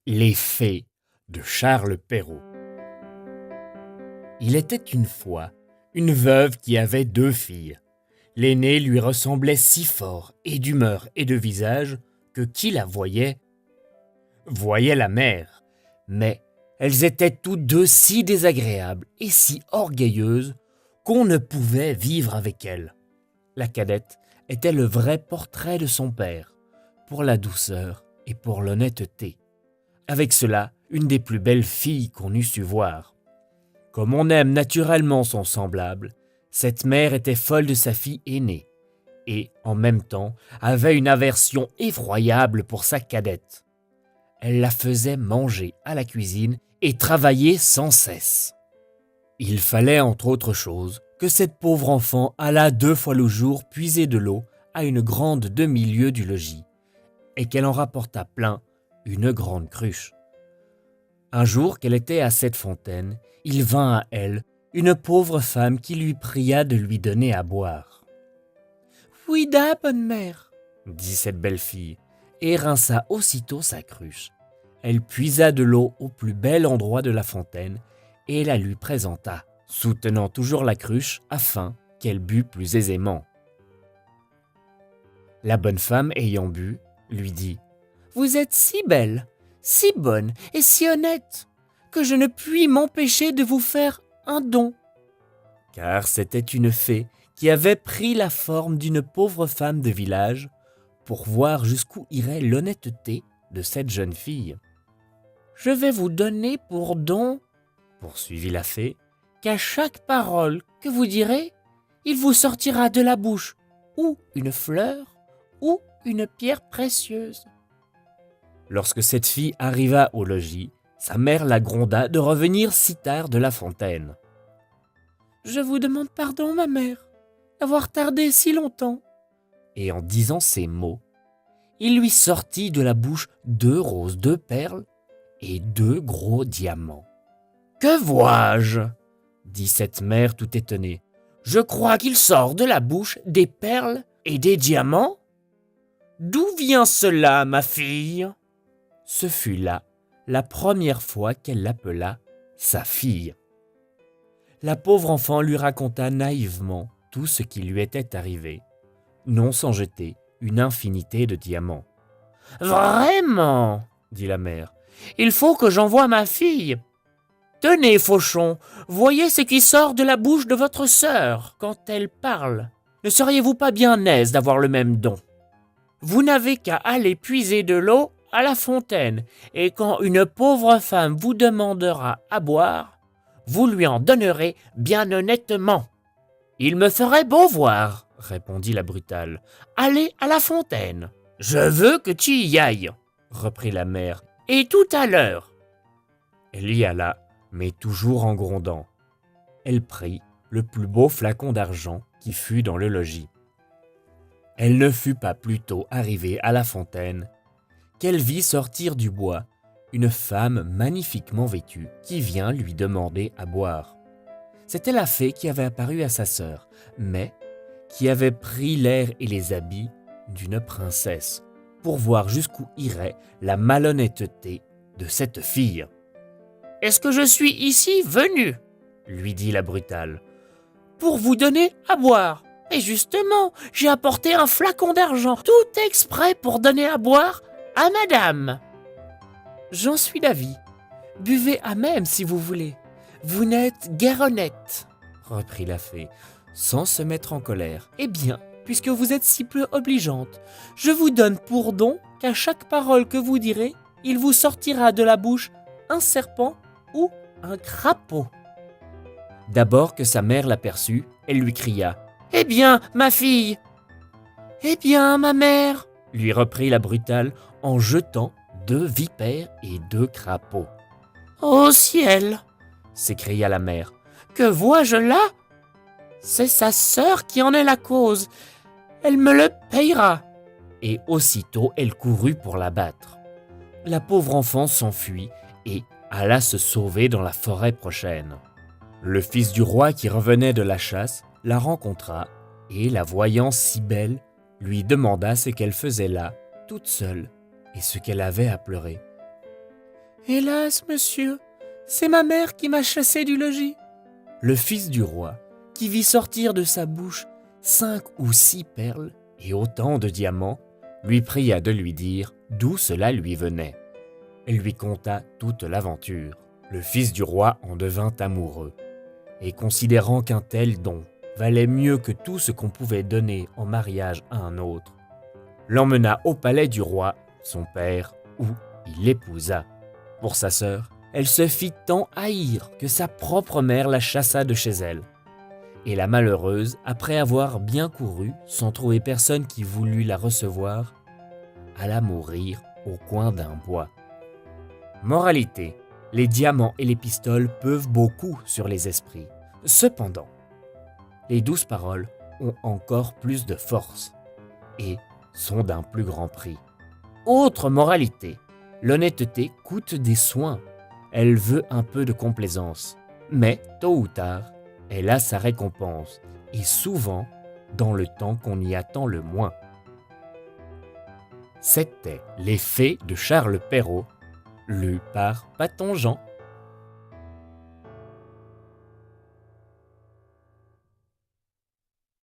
Les fées de Charles Perrault. Il était une fois une veuve qui avait 2 filles. L'aînée lui ressemblait si fort et d'humeur et de visage que qui la voyait la mère. Mais elles étaient toutes 2 si désagréables et si orgueilleuses qu'on ne pouvait vivre avec elles. La cadette était le vrai portrait de son père, pour la douceur et pour l'honnêteté. Avec cela, une des plus belles filles qu'on eût su voir. Comme on aime naturellement son semblable, cette mère était folle de sa fille aînée et, en même temps, avait une aversion effroyable pour sa cadette. Elle la faisait manger à la cuisine et travailler sans cesse. Il fallait, entre autres choses, que cette pauvre enfant allât 2 fois le jour puiser de l'eau à une grande demi-lieue du logis, et qu'elle en rapportât plein une grande cruche. Un jour qu'elle était à cette fontaine, il vint à elle une pauvre femme qui lui pria de lui donner à boire. « Oui da, bonne mère, » dit cette belle fille, et rinça aussitôt sa cruche. Elle puisa de l'eau au plus bel endroit de la fontaine et la lui présenta, soutenant toujours la cruche afin qu'elle bût plus aisément. La bonne femme, ayant bu, lui dit « Vous êtes si belle, si bonne et si honnête, que je ne puis m'empêcher de vous faire un don. » Car c'était une fée qui avait pris la forme d'une pauvre femme de village pour voir jusqu'où irait l'honnêteté de cette jeune fille. « Je vais vous donner pour don, poursuivit la fée, qu'à chaque parole que vous direz, il vous sortira de la bouche ou une fleur ou une pierre précieuse. » Lorsque cette fille arriva au logis, sa mère la gronda de revenir si tard de la fontaine. « Je vous demande pardon, ma mère, d'avoir tardé si longtemps. » Et en disant ces mots, il lui sortit de la bouche 2 roses, 2 perles et 2 gros diamants. « Que vois-je » dit cette mère tout étonnée. « Je crois qu'il sort de la bouche des perles et des diamants. D'où vient cela, ma fille ?» Ce fut là la première fois qu'elle l'appela sa fille. La pauvre enfant lui raconta naïvement tout ce qui lui était arrivé, non sans jeter une infinité de diamants. « Vraiment » dit la mère, « il faut que j'envoie ma fille. Tenez, Fauchon, voyez ce qui sort de la bouche de votre sœur quand elle parle. Ne seriez-vous pas bien aise d'avoir le même don? Vous n'avez qu'à aller puiser de l'eau à la fontaine, et quand une pauvre femme vous demandera à boire, vous lui en donnerez bien honnêtement. »« Il me ferait beau voir, » répondit la brutale. « Allez à la fontaine. »« Je veux que tu y ailles, » reprit la mère, « et tout à l'heure. » Elle y alla, mais toujours en grondant. Elle prit le plus beau flacon d'argent qui fut dans le logis. Elle ne fut pas plus tôt arrivée à la fontaine qu'elle vit sortir du bois une femme magnifiquement vêtue qui vient lui demander à boire. C'était la fée qui avait apparu à sa sœur, mais qui avait pris l'air et les habits d'une princesse pour voir jusqu'où irait la malhonnêteté de cette fille. « Est-ce que je suis ici venue, » lui dit la brutale, « pour vous donner à boire. Et justement, j'ai apporté un flacon d'argent, tout exprès pour donner à boire à madame. »« J'en suis d'avis. Buvez à même si vous voulez. Vous n'êtes guère honnête, » reprit la fée, sans se mettre en colère. « Eh bien, puisque vous êtes si peu obligeante, je vous donne pour don qu'à chaque parole que vous direz, il vous sortira de la bouche un serpent ou un crapaud. » D'abord que sa mère l'aperçut, elle lui cria « Eh bien, ma fille !»« Eh bien, ma mère !» lui reprit la brutale en jetant 2 vipères et 2 crapauds. « Ô ciel !» s'écria la mère. « Que vois-je là? C'est sa sœur qui en est la cause. Elle me le payera. » Et aussitôt elle courut pour la battre. La pauvre enfant s'enfuit et alla se sauver dans la forêt prochaine. Le fils du roi qui revenait de la chasse la rencontra et, la voyant si belle, lui demanda ce qu'elle faisait là, toute seule, et ce qu'elle avait à pleurer. « Hélas, monsieur, c'est ma mère qui m'a chassé du logis. » Le fils du roi, qui vit sortir de sa bouche 5 ou 6 perles et autant de diamants, lui pria de lui dire d'où cela lui venait. Elle lui conta toute l'aventure. Le fils du roi en devint amoureux, et considérant qu'un tel don valait mieux que tout ce qu'on pouvait donner en mariage à un autre, l'emmena au palais du roi, son père, où il l'épousa. Pour sa sœur, elle se fit tant haïr que sa propre mère la chassa de chez elle. Et la malheureuse, après avoir bien couru, sans trouver personne qui voulût la recevoir, alla mourir au coin d'un bois. Moralité, les diamants et les pistoles peuvent beaucoup sur les esprits. Cependant, les douces paroles ont encore plus de force et sont d'un plus grand prix. Autre moralité, l'honnêteté coûte des soins. Elle veut un peu de complaisance, mais tôt ou tard, elle a sa récompense, et souvent dans le temps qu'on y attend le moins. C'était Les Fées de Charles Perrault, lu par Paton Jean.